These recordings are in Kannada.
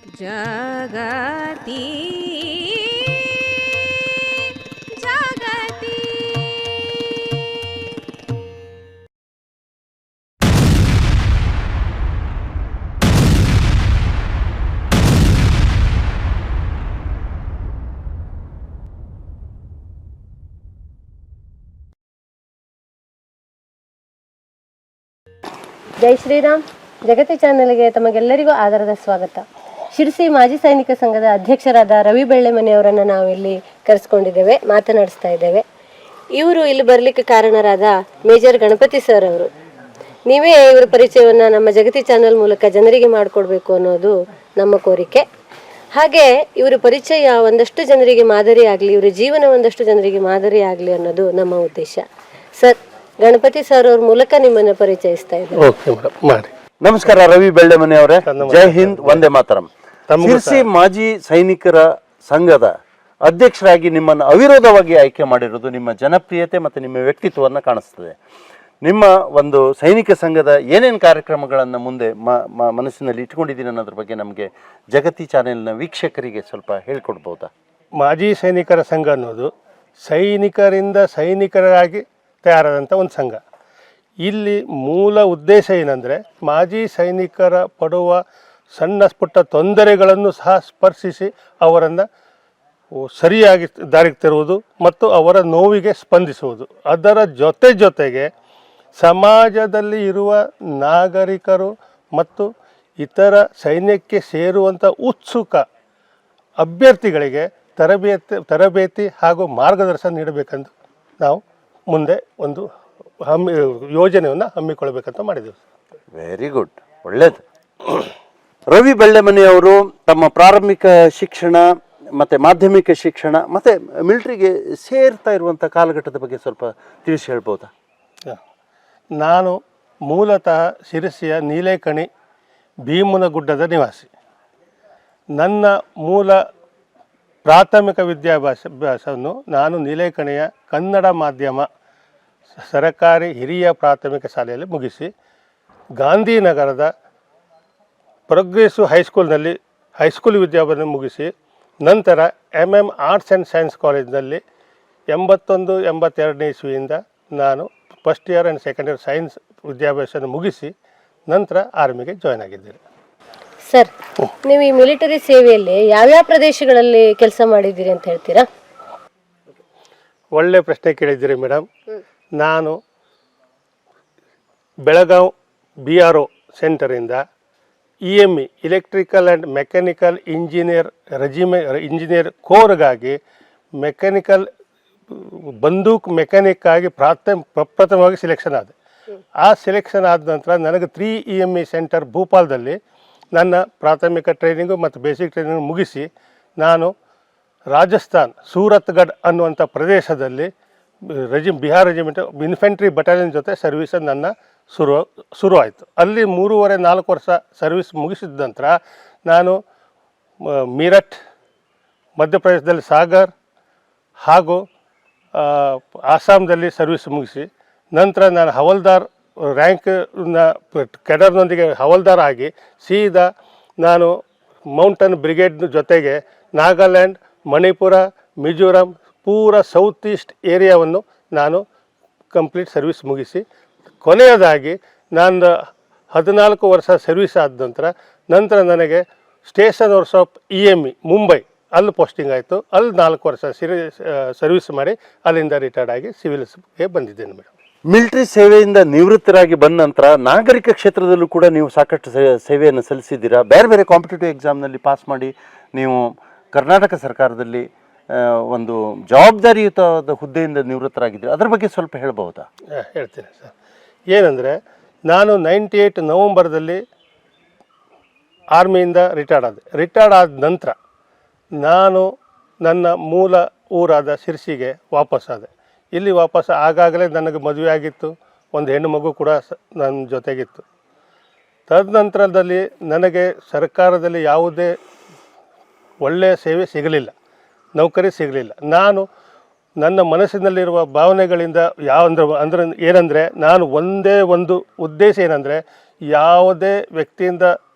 जगति जगति ಜೈ ಶ್ರೀರಾಮ್. ಜಗತಿ ಚಾನೆಲ್ಗೆ ತಮಗೆಲ್ಲರಿಗೂ ಆದರದ ಸ್ವಾಗತ. ಶಿರಸಿ ಮಾಜಿ ಸೈನಿಕ ಸಂಘದ ಅಧ್ಯಕ್ಷರಾದ ರವಿ ಬೆಳ್ಳೆಮನೆಯವರನ್ನು ನಾವು ಇಲ್ಲಿ ಕರೆಸ್ಕೊಂಡಿದ್ದೇವೆ, ಮಾತನಾಡಿಸ್ತಾ ಇದ್ದೇವೆ. ಇವರು ಇಲ್ಲಿ ಬರಲಿಕ್ಕೆ ಕಾರಣರಾದ ಮೇಜರ್ ಗಣಪತಿ ಸರ್ ಅವರು. ನೀವೇ ಇವರ ಪರಿಚಯವನ್ನು ನಮ್ಮ ಜಗತಿ ಚಾನೆಲ್ ಮೂಲಕ ಜನರಿಗೆ ಮಾಡಿಕೊಡ್ಬೇಕು ಅನ್ನೋದು ನಮ್ಮ ಕೋರಿಕೆ. ಹಾಗೆ ಇವರ ಪರಿಚಯ ಒಂದಷ್ಟು ಜನರಿಗೆ ಮಾದರಿ ಆಗಲಿ, ಇವರ ಜೀವನ ಒಂದಷ್ಟು ಜನರಿಗೆ ಮಾದರಿ ಆಗಲಿ ಅನ್ನೋದು ನಮ್ಮ ಉದ್ದೇಶ. ಸರ್, ಗಣಪತಿ ಸರ್ ಅವ್ರ ಮೂಲಕ ನಿಮ್ಮನ್ನು ಪರಿಚಯಿಸ್ತಾ ಇದ್ದಾರೆ. ನಮಸ್ಕಾರ ರವಿ ಬೆಳ್ಳೆಮನೆ ಅವರೇ. ಜೈ ಹಿಂದ್, ವಂದೇ ಮಾತರಂ. ಶಿರಸಿ ಮಾಜಿ ಸೈನಿಕರ ಸಂಘದ ಅಧ್ಯಕ್ಷರಾಗಿ ನಿಮ್ಮನ್ನು ಅವಿರೋಧವಾಗಿ ಆಯ್ಕೆ ಮಾಡಿರೋದು ನಿಮ್ಮ ಜನಪ್ರಿಯತೆ ಮತ್ತು ನಿಮ್ಮ ವ್ಯಕ್ತಿತ್ವವನ್ನು ಕಾಣಿಸ್ತದೆ. ನಿಮ್ಮ ಒಂದು ಸೈನಿಕ ಸಂಘದ ಏನೇನು ಕಾರ್ಯಕ್ರಮಗಳನ್ನು ಮುಂದೆ ಮನಸ್ಸಿನಲ್ಲಿ ಇಟ್ಕೊಂಡಿದ್ದೀನಿ ಅನ್ನೋದ್ರ ಬಗ್ಗೆ ನಮಗೆ ಜಗತಿ ಚಾನೆಲ್ನ ವೀಕ್ಷಕರಿಗೆ ಸ್ವಲ್ಪ ಹೇಳ್ಕೊಡ್ಬೋದಾ? ಮಾಜಿ ಸೈನಿಕರ ಸಂಘ ಅನ್ನೋದು ಸೈನಿಕರಿಂದ ಸೈನಿಕರಾಗಿ ತಯಾರಾದಂಥ ಒಂದು ಸಂಘ. ಇಲ್ಲಿ ಮೂಲ ಉದ್ದೇಶ ಏನಂದರೆ, ಮಾಜಿ ಸೈನಿಕರ ಪಡುವ ಸಣ್ಣ ಪುಟ್ಟ ತೊಂದರೆಗಳನ್ನು ಸಹ ಸ್ಪರ್ಶಿಸಿ ಅವರನ್ನು ಸರಿಯಾಗಿ ದಾರಿಗೆ ತರುವುದು ಮತ್ತು ಅವರ ನೋವಿಗೆ ಸ್ಪಂದಿಸುವುದು. ಅದರ ಜೊತೆಗೆ ಸಮಾಜದಲ್ಲಿ ಇರುವ ನಾಗರಿಕರು ಮತ್ತು ಇತರ ಸೈನ್ಯಕ್ಕೆ ಸೇರುವಂಥ ಉತ್ಸುಕ ಅಭ್ಯರ್ಥಿಗಳಿಗೆ ತರಬೇತಿ ಹಾಗೂ ಮಾರ್ಗದರ್ಶನ ನೀಡಬೇಕೆಂದು ನಾವು ಮುಂದೆ ಒಂದು ಯೋಜನೆಯನ್ನು ಹಮ್ಮಿಕೊಳ್ಬೇಕಂತ ಮಾಡಿದೆವು. ವೆರಿ ಗುಡ್, ಒಳ್ಳೇದು. ರವಿ ಬೆಳ್ಳೆಮನೆಯವರು ತಮ್ಮ ಪ್ರಾರಂಭಿಕ ಶಿಕ್ಷಣ ಮತ್ತು ಮಾಧ್ಯಮಿಕ ಶಿಕ್ಷಣ ಮತ್ತು ಮಿಲಿಟ್ರಿಗೆ ಸೇರ್ತಾ ಇರುವಂಥ ಕಾಲಘಟ್ಟದ ಬಗ್ಗೆ ಸ್ವಲ್ಪ ತಿಳಿಸಿ ಹೇಳ್ಬೋದಾ? ನಾನು ಮೂಲತಃ ಶಿರಸಿಯ ನೀಲೇಕಣಿ ಭೀಮನಗುಡ್ಡದ ನಿವಾಸಿ. ನನ್ನ ಮೂಲ ಪ್ರಾಥಮಿಕ ವಿದ್ಯಾಭ್ಯಾಸವನ್ನು ನಾನು ನೀಲೇಕಣಿಯ ಕನ್ನಡ ಮಾಧ್ಯಮ ಸರಕಾರಿ ಹಿರಿಯ ಪ್ರಾಥಮಿಕ ಶಾಲೆಯಲ್ಲಿ ಮುಗಿಸಿ, ಗಾಂಧಿನಗರದ ಪ್ರೋಗ್ರೆಸಿವ್ ಹೈಸ್ಕೂಲ್ನಲ್ಲಿ ಹೈಸ್ಕೂಲ್ ವಿದ್ಯಾಭ್ಯಾಸ ಮುಗಿಸಿ, ನಂತರ MM ಆರ್ಟ್ಸ್ ಆ್ಯಂಡ್ ಸೈನ್ಸ್ ಕಾಲೇಜಿನಲ್ಲಿ 81-82 ಇಸ್ವಿಯಿಂದ ನಾನು first year and second year science ವಿದ್ಯಾಭ್ಯಾಸ ಮುಗಿಸಿ ನಂತರ ಆರ್ಮಿಗೆ ಜಾಯ್ನ್ ಆಗಿದ್ದೇನೆ. ಸರ್, ನೀವು ಈ ಮಿಲಿಟರಿ ಸೇವೆಯಲ್ಲಿ ಯಾವ್ಯಾವ ಪ್ರದೇಶಗಳಲ್ಲಿ ಕೆಲಸ ಮಾಡಿದ್ದೀರಿ ಅಂತ ಹೇಳ್ತೀರಾ? ಒಳ್ಳೆ ಪ್ರಶ್ನೆ ಕೇಳಿದ್ದೀರಿ ಮೇಡಮ್. ನಾನು ಬೆಳಗಾವ್ BRO ಸೆಂಟರಿಂದ EME electrical and mechanical engineer ಕೋರ್ಗಾಗಿ ಮೆಕ್ಯಾನಿಕಲ್ ಬಂದೂಕ್ ಮೆಕ್ಯಾನಿಕ್ ಆಗಿ ಪ್ರಪ್ರಥಮವಾಗಿ ಸೆಲೆಕ್ಷನ್ ಆದೆ. ಆ ಸೆಲೆಕ್ಷನ್ ಆದ ನಂತರ ನನಗೆ 3 EME ಸೆಂಟರ್ ಭೂಪಾಲದಲ್ಲಿ ನನ್ನ ಪ್ರಾಥಮಿಕ ಟ್ರೈನಿಂಗು ಮತ್ತು ಬೇಸಿಕ್ ಟ್ರೈನಿಂಗ್ ಮುಗಿಸಿ ನಾನು ರಾಜಸ್ಥಾನ್ ಸೂರತ್ಗಢ್ ಅನ್ನುವಂಥ ಪ್ರದೇಶದಲ್ಲಿ ಬಿಹಾರ್ ರೆಜಿಮೆಂಟ್ ಇನ್ಫೆಂಟ್ರಿ ಬಟಾಲಿಯನ್ ಜೊತೆ ಸರ್ವಿಸ್ ನನ್ನ ಶುರುವಾಯಿತು. ಅಲ್ಲಿ 3.5-4 ವರ್ಷ ಸರ್ವಿಸ್ ಮುಗಿಸಿದ ನಂತರ ನಾನು ಮೀರಠ್, ಮಧ್ಯಪ್ರದೇಶದಲ್ಲಿ ಸಾಗರ್ ಹಾಗೂ ಆಸಾಮ್ದಲ್ಲಿ ಸರ್ವಿಸ್ ಮುಗಿಸಿ ನಂತರ ನಾನು ಹವಲ್ದಾರ್ ರ್ಯಾಂಕ್ನ ಕೆಡರ್ನೊಂದಿಗೆ ಹವಲ್ದಾರ್ ಆಗಿ ಸೀದಾ ನಾನು ಮೌಂಟನ್ ಬ್ರಿಗೇಡ್ ಜೊತೆಗೆ ನಾಗಾಲ್ಯಾಂಡ್, ಮಣಿಪುರ, ಮಿಜೋರಾಂ ಪೂರ ಸೌತ್ ಈಸ್ಟ್ ಏರಿಯಾವನ್ನು ನಾನು ಕಂಪ್ಲೀಟ್ ಸರ್ವಿಸ್ ಮುಗಿಸಿ ಕೊನೆಯದಾಗಿ ನಾನು 14 ವರ್ಷ ಸರ್ವಿಸ್ ಆದ ನಂತರ ನನಗೆ ಸ್ಟೇಷನ್ ವರ್ಸ್ ಆಫ್ EME ಮುಂಬೈ ಅಲ್ಲಿ ಪೋಸ್ಟಿಂಗ್ ಆಯಿತು. ಅಲ್ಲಿ 4 ವರ್ಷ ಸರ್ವಿಸ್ ಮಾಡಿ ಅಲ್ಲಿಂದ ರಿಟೈರ್ಡ್ ಆಗಿ ಸಿವಿಲ್ಸ್ಗೆ ಬಂದಿದ್ದೇನೆ ಮೇಡಮ್. ಮಿಲಿಟರಿ ಸೇವೆಯಿಂದ ನಿವೃತ್ತರಾಗಿ ಬಂದ ನಂತರ ನಾಗರಿಕ ಕ್ಷೇತ್ರದಲ್ಲೂ ಕೂಡ ನೀವು ಸಾಕಷ್ಟು ಸೇವೆಯನ್ನು ಸಲ್ಲಿಸಿದ್ದೀರಾ. ಬೇರೆ ಬೇರೆ ಕಾಂಪಿಟೇಟಿವ್ ಎಕ್ಸಾಮ್ನಲ್ಲಿ ಪಾಸ್ ಮಾಡಿ ನೀವು ಕರ್ನಾಟಕ ಸರ್ಕಾರದಲ್ಲಿ ಒಂದು ಜವಾಬ್ದಾರಿಯುತವಾದ ಹುದ್ದೆಯಿಂದ ನಿವೃತ್ತರಾಗಿದ್ದೀರಾ. ಅದರ ಬಗ್ಗೆ ಸ್ವಲ್ಪ ಹೇಳ್ಬಹುದಾ? ಹೇಳ್ತೀನಿ ಸರ್. ಏನಂದರೆ, ನಾನು 98 ನವಂಬರ್ದಲ್ಲಿ ಆರ್ಮಿಯಿಂದ ರಿಟೈರ್ಡ್ ಆದ ನಂತರ ನಾನು ನನ್ನ ಮೂಲ ಊರಾದ ಶಿರಸಿಗೆ ವಾಪಸ್ಸಾದೆ. ಇಲ್ಲಿ ಆಗಾಗಲೇ ನನಗೆ ಮದುವೆ ಆಗಿತ್ತು, ಒಂದು ಹೆಣ್ಣು ಮಗು ಕೂಡ ನನ್ನ ಜೊತೆಗಿತ್ತು. ತದನಂತರದಲ್ಲಿ ನನಗೆ ಸರ್ಕಾರದಲ್ಲಿ ಯಾವುದೇ ಒಳ್ಳೆಯ ಸೇವೆ ಸಿಗಲಿಲ್ಲ, ನೌಕರಿ ಸಿಗಲಿಲ್ಲ. ನಾನು ನನ್ನ ಮನಸ್ಸಿನಲ್ಲಿರುವ ಭಾವನೆಗಳಿಂದ ಏನಂದರೆ ನಾನು ಒಂದೇ ಒಂದು ಉದ್ದೇಶ ಏನಂದರೆ, ಯಾವುದೇ ವ್ಯಕ್ತಿಯಿಂದ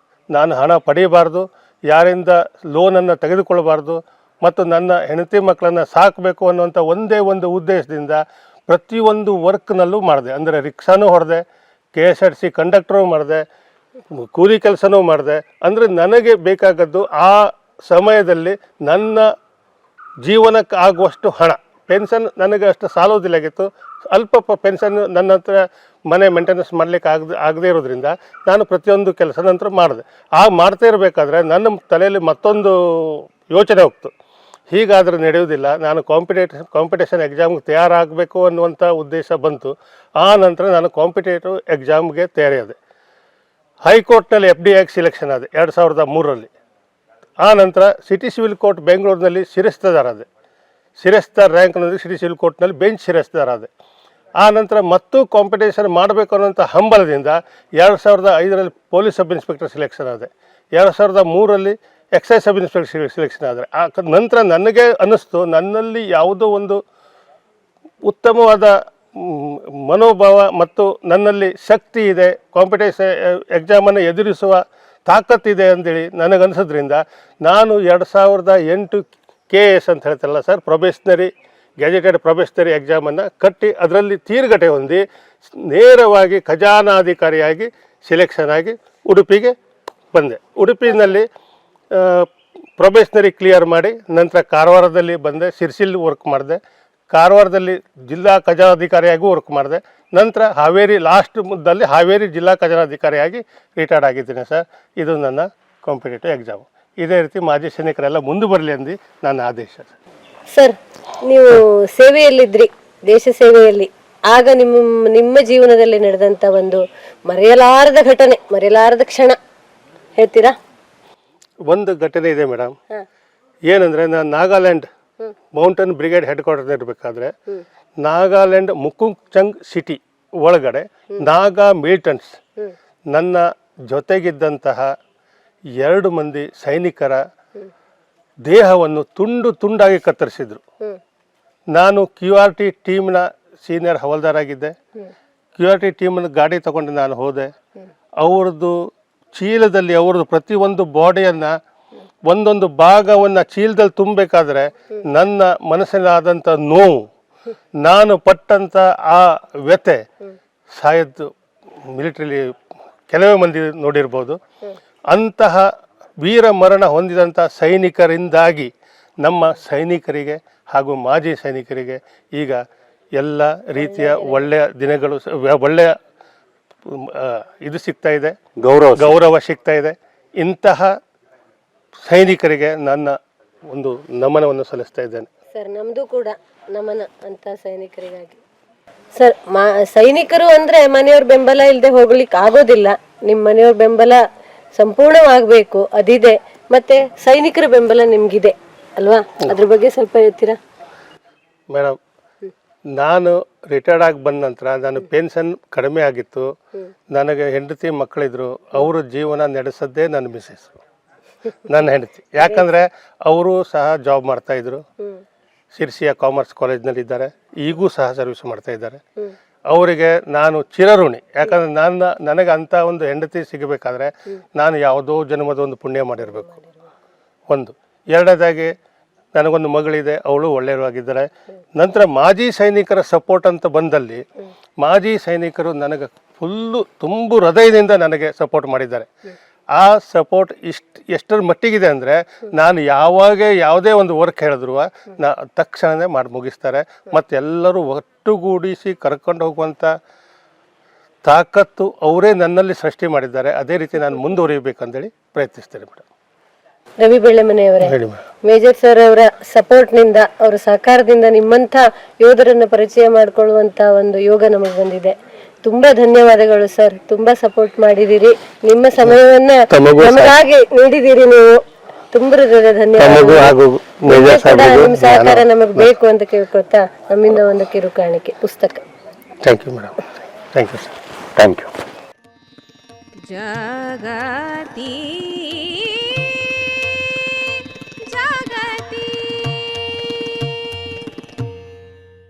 ನಾನು ಹಣ ಪಡೆಯಬಾರ್ದು, ಯಾರಿಂದ ಲೋನನ್ನು ತೆಗೆದುಕೊಳ್ಳಬಾರ್ದು ಮತ್ತು ನನ್ನ ಹೆಂಡತಿ ಮಕ್ಕಳನ್ನು ಸಾಕಬೇಕು ಅನ್ನುವಂಥ ಒಂದೇ ಒಂದು ಉದ್ದೇಶದಿಂದ ಪ್ರತಿಯೊಂದು ವರ್ಕ್ನಲ್ಲೂ ಮಾಡಿದೆ. ಅಂದರೆ ರಿಕ್ಷಾನೂ ಹೊಡೆದೆ, KSRTC ಕಂಡಕ್ಟರೂ ಮಾಡಿದೆ, ಕೂಲಿ ಕೆಲಸನೂ ಮಾಡಿದೆ. ಅಂದರೆ ನನಗೆ ಬೇಕಾಗದ್ದು ಆ ಸಮಯದಲ್ಲಿ ನನ್ನ ಜೀವನಕ್ಕೆ ಆಗುವಷ್ಟು ಹಣ, ಪೆನ್ಷನ್ ನನಗೆ ಅಷ್ಟು ಸಾಲೋದಿಲ್ಲಾಗಿತ್ತು. ಅಲ್ಪ ಪೆನ್ಷನ್ ನನ್ನ ಹತ್ರ ಮನೆ ಮೇಂಟೆನೆನ್ಸ್ ಮಾಡಲಿಕ್ಕೆ ಆಗದೇ ಇರೋದ್ರಿಂದ ನಾನು ಪ್ರತಿಯೊಂದು ಕೆಲಸ ನಂತರ ಮಾಡಿದೆ. ಮಾಡ್ತಾ ಇರಬೇಕಾದ್ರೆ ನನ್ನ ತಲೆಯಲ್ಲಿ ಮತ್ತೊಂದು ಯೋಚನೆ ಹೋಗ್ತು, ಹೀಗಾದರೆ ನಡೆಯುವುದಿಲ್ಲ, ನಾನು ಕಾಂಪಿಟೇಷನ್ ಎಕ್ಸಾಮ್ಗೆ ತಯಾರಾಗಬೇಕು ಅನ್ನುವಂಥ ಉದ್ದೇಶ ಬಂತು. ಆ ನಂತರ ನಾನು ಕಾಂಪಿಟೇಟಿವ್ ಎಕ್ಸಾಮ್ಗೆ ತಯಾರಿಯಾದೆ. ಹೈಕೋರ್ಟ್ನಲ್ಲಿ FD ಆಗಿ ಸಿಲೆಕ್ಷನ್ ಆದೆ 2003ರಲ್ಲಿ. ಆ ನಂತರ ಸಿಟಿ ಸಿವಿಲ್ ಕೋರ್ಟ್ ಬೆಂಗಳೂರಿನಲ್ಲಿ ಶಿರಸ್ತೇದಾರ್ ಆದೆ. ಶಿರಸ್ತೇದಾರ್ ರ್ಯಾಂಕ್ನಲ್ಲಿ ಸಿಟಿ ಸಿವಿಲ್ ಕೋರ್ಟ್ನಲ್ಲಿ ಬೆಂಚ್ ಶಿರಸ್ತೇದಾರ್ ಆದೆ. ಆ ನಂತರ ಮತ್ತೂ ಕಾಂಪಿಟೇಷನ್ ಮಾಡಬೇಕು ಅನ್ನೋಂಥ ಹಂಬಲದಿಂದ 2005ರಲ್ಲಿ ಪೊಲೀಸ್ ಸಬ್ ಇನ್ಸ್ಪೆಕ್ಟರ್ ಸಿಲೆಕ್ಷನ್ ಆದೆ. 2003ರಲ್ಲಿ ಎಕ್ಸೈಸ್ ಸಬ್ ಇನ್ಸ್ಪೆಕ್ಟರ್ ಸಿಲೆಕ್ಷನ್ ಆದರೆ ನಂತರ ನನಗೆ ಅನ್ನಿಸ್ತು, ನನ್ನಲ್ಲಿ ಯಾವುದೋ ಒಂದು ಉತ್ತಮವಾದ ಮನೋಭಾವ ಮತ್ತು ನನ್ನಲ್ಲಿ ಶಕ್ತಿ ಇದೆ, ಕಾಂಪಿಟೇಷನ್ ಎಕ್ಸಾಮನ್ನು ಎದುರಿಸುವ ತಾಕತ್ತಿದೆ ಅಂತೇಳಿ ನನಗನ್ನಿಸೋದ್ರಿಂದ ನಾನು 2008 KS ಅಂತ ಹೇಳ್ತಾರಲ್ಲ ಸರ್, ಗೆಜೆಟೆಡ್ ಪ್ರೊಬೆಷನರಿ ಎಕ್ಸಾಮನ್ನು ಕಟ್ಟಿ ಅದರಲ್ಲಿ ತೀರ್ಗಡೆ ಹೊಂದಿ ನೇರವಾಗಿ ಖಜಾನಾಧಿಕಾರಿಯಾಗಿ ಸಿಲೆಕ್ಷನ್ ಆಗಿ ಉಡುಪಿಗೆ ಬಂದೆ. ಉಡುಪಿನಲ್ಲಿ ಪ್ರೊಬೆಷನರಿ ಕ್ಲಿಯರ್ ಮಾಡಿ ನಂತರ ಕಾರವಾರದಲ್ಲಿ ಬಂದೆ, ಸಿರ್ಸಿಲ್ ವರ್ಕ್ ಮಾಡಿದೆ, ಕಾರವಾರದಲ್ಲಿ ಜಿಲ್ಲಾ ಖಜಾನಾಧಿಕಾರಿಯಾಗೂ ವರ್ಕ್ ಮಾಡಿದೆ. ನಂತರ ಹಾವೇರಿ ಜಿಲ್ಲಾ ಖಜಾನಾಧಿಕಾರಿಯಾಗಿ ರಿಟೈರ್ಡ್ ಆಗಿದ್ದೀನಿ ಸರ್. ಇದು ನನ್ನ ಕಾಂಪಿಟೇಟಿವ್ ಎಕ್ಸಾಮ್. ಇದೇ ರೀತಿ ಮಾಜಿ ಸೈನಿಕರೆಲ್ಲ ಮುಂದೆ ಬರಲಿ ಅಂದು ನನ್ನ ಆದೇಶ. ಸರ್, ನೀವು ಸೇವೆಯಲ್ಲಿದ್ರಿ, ದೇಶ ಸೇವೆಯಲ್ಲಿ. ಆಗ ನಿಮ್ಮ ಜೀವನದಲ್ಲಿ ನಡೆದಂತ ಒಂದು ಮರೆಯಲಾರದ ಘಟನೆ, ಮರೆಯಲಾರದ ಕ್ಷಣ ಹೇಳ್ತೀರಾ? ಒಂದು ಘಟನೆ ಇದೆ ಮೇಡಮ್. ಏನಂದರೆ, ನಾನು Nagaland mountain brigade head quarter ಇರಬೇಕಾದ್ರೆ ನಾಗಾಲ್ಯಾಂಡ್ ಮುಕುಂಗ್ಚಂಗ್ ಸಿಟಿ ಒಳಗಡೆ ನಾಗಾ ಮಿಲಿಟೆಂಟ್ಸ್ ನನ್ನ ಜೊತೆಗಿದ್ದಂತಹ 2 ಮಂದಿ ಸೈನಿಕರ ದೇಹವನ್ನು ತುಂಡಾಗಿ ಕತ್ತರಿಸಿದ್ರು. ನಾನು QRT ಟೀಮ್ನ ಸೀನಿಯರ್ ಹವಲ್ದಾರ್ ಆಗಿದ್ದೆ. QRT ಟೀಮ್ನ ಗಾಡಿ ತಗೊಂಡು ನಾನು ಹೋದೆ. ಅವ್ರದ್ದು ಚೀಲದಲ್ಲಿ ಅವ್ರದ್ದು ಪ್ರತಿಯೊಂದು ಬಾಡಿಯನ್ನು ಒಂದೊಂದು ಭಾಗವನ್ನು ಚೀಲದಲ್ಲಿ ತುಂಬಬೇಕಾದ್ರೆ ನನ್ನ ಮನಸ್ಸಿನಾದಂಥ ನೋವು, ನಾನು ಪಟ್ಟಂಥ ಆ ವ್ಯಥೆ ಸಾಯದ್ದು ಮಿಲಿಟರಿಲಿ ಕೆಲವೇ ಮಂದಿ ನೋಡಿರ್ಬೋದು. ಅಂತಹ ವೀರ ಮರಣ ಹೊಂದಿದಂಥ ಸೈನಿಕರಿಂದಾಗಿ ನಮ್ಮ ಸೈನಿಕರಿಗೆ ಹಾಗೂ ಮಾಜಿ ಸೈನಿಕರಿಗೆ ಈಗ ಎಲ್ಲ ರೀತಿಯ ಒಳ್ಳೆಯ ದಿನಗಳು, ಒಳ್ಳೆಯ ಇದು ಸಿಗ್ತಾ ಇದೆ, ಗೌರವ ಸಿಗ್ತಾ ಇದೆ. ಇಂತಹ ಸೈನಿಕರಿಗೆ ನನ್ನ ಒಂದು ನಮನವನ್ನು ಸಲ್ಲಿಸ್ತಾ ಇದ್ದೇನೆ ಸರ್. ನಮ್ದು ಕೂಡ ನಮನ ಅಂತ ಸೈನಿಕರಿಗಾಗಿ. ಸರ್, ಸೈನಿಕರು ಅಂದ್ರೆ ಮನೆಯವ್ರ ಬೆಂಬಲ ಇಲ್ಲದೆ ಹೋಗ್ಲಿಕ್ಕೆ ಆಗೋದಿಲ್ಲ. ನಿಮ್ಮ ಮನೆಯವ್ರ ಬೆಂಬಲ ಸಂಪೂರ್ಣವಾಗಬೇಕು, ಅದಿದೆ. ಮತ್ತೆ ಸೈನಿಕರ ಬೆಂಬಲ ನಿಮ್ಗಿದೆ ಅಲ್ವಾ? ಅದ್ರ ಬಗ್ಗೆ ಸ್ವಲ್ಪ ಹೇಳ್ತೀರಾ ಮೇಡಮ್? ನಾನು ರಿಟೈರ್ಡ್ ಆಗಿ ಬಂದ ನಂತರ ನನ್ನ ಪೆನ್ಷನ್ ಕಡಿಮೆ ಆಗಿತ್ತು. ನನಗೆ ಹೆಂಡತಿ ಮಕ್ಕಳಿದ್ರು. ಅವರ ಜೀವನ ನಡೆಸೋದೇ ನನ್ನ ಮಿಸ್ಸಸ್, ನನ್ನ ಹೆಂಡತಿ. ಯಾಕಂದರೆ ಅವರು ಸಹ ಜಾಬ್ ಮಾಡ್ತಾಯಿದ್ರು. ಶಿರ್ಸಿಯ ಕಾಮರ್ಸ್ ಕಾಲೇಜ್ನಲ್ಲಿದ್ದಾರೆ, ಈಗೂ ಸಹ ಸರ್ವಿಸ್ ಮಾಡ್ತಾ ಇದ್ದಾರೆ. ಅವರಿಗೆ ನಾನು ಚಿರಋಣಿ. ಯಾಕಂದರೆ ನನಗೆ ಅಂಥ ಒಂದು ಹೆಂಡತಿ ಸಿಗಬೇಕಾದ್ರೆ ನಾನು ಯಾವುದೋ ಜನ್ಮದ ಒಂದು ಪುಣ್ಯ ಮಾಡಿರಬೇಕು. ಒಂದು. ಎರಡನೇದಾಗಿ ನನಗೊಂದು ಮಗಳಿದೆ, ಅವಳು ಒಳ್ಳೆಯವಾಗಿದ್ದಾರೆ. ನಂತರ ಮಾಜಿ ಸೈನಿಕರ ಸಪೋರ್ಟ್ ಅಂತ ಬಂದಲ್ಲಿ ಮಾಜಿ ಸೈನಿಕರು ನನಗೆ ತುಂಬು ಹೃದಯದಿಂದ ನನಗೆ ಸಪೋರ್ಟ್ ಮಾಡಿದ್ದಾರೆ. ಆ ಸಪೋರ್ಟ್ ಎಷ್ಟರ ಮಟ್ಟಿಗಿದೆ ಅಂದರೆ, ನಾನು ಯಾವುದೇ ಒಂದು ವರ್ಕ್ ಹೇಳಿದ್ರು ತಕ್ಷಣವೇ ಮಾಡಿ ಮುಗಿಸ್ತಾರೆ. ಮತ್ತು ಎಲ್ಲರೂ ಒಟ್ಟುಗೂಡಿಸಿ ಕರ್ಕೊಂಡು ಹೋಗುವಂಥ ತಾಕತ್ತು ಅವರೇ ನನ್ನಲ್ಲಿ ಸೃಷ್ಟಿ ಮಾಡಿದ್ದಾರೆ. ಅದೇ ರೀತಿ ನಾನು ಮುಂದುವರಿಬೇಕಂತೇಳಿ ಪ್ರಯತ್ನಿಸ್ತೇನೆ ಮೇಡಮ್. ರವಿ ಬೆಳ್ಳೆಮನೆಯವರೇ, ಮೇಜರ್ ಸರ್ ಅವರ ಸಪೋರ್ಟ್ನಿಂದ, ಅವರ ಸಹಕಾರದಿಂದ ನಿಮ್ಮಂಥ ಯೋಧರನ್ನು ಪರಿಚಯ ಮಾಡಿಕೊಳ್ಳುವಂಥ ಒಂದು ಯೋಗ ನಮಗೆ ಬಂದಿದೆ. ತುಂಬಾ ಧನ್ಯವಾದಗಳು ಸರ್. ತುಂಬಾ ಸಪೋರ್ಟ್ ಮಾಡಿದಿರಿ, ನಿಮ್ಮ ಸಮಯವನ್ನ ನಮಗಾಗಿ ನೀಡಿದಿರಿ. ನೀವು ತುಂಬಾ ಧನ್ಯವಾದ. ನಿಮ್ಮ ಸಹಕಾರ ನಮಗೆ ಬೇಕು ಅಂತ ಕೇಳ್ಕೊತಾ ನಮ್ಮಿಂದ ಒಂದು ಕಿರು ಕಾಣಿಕೆ ಪುಸ್ತಕ. Thank you madam. Thank you sir. Thank you. Jagathi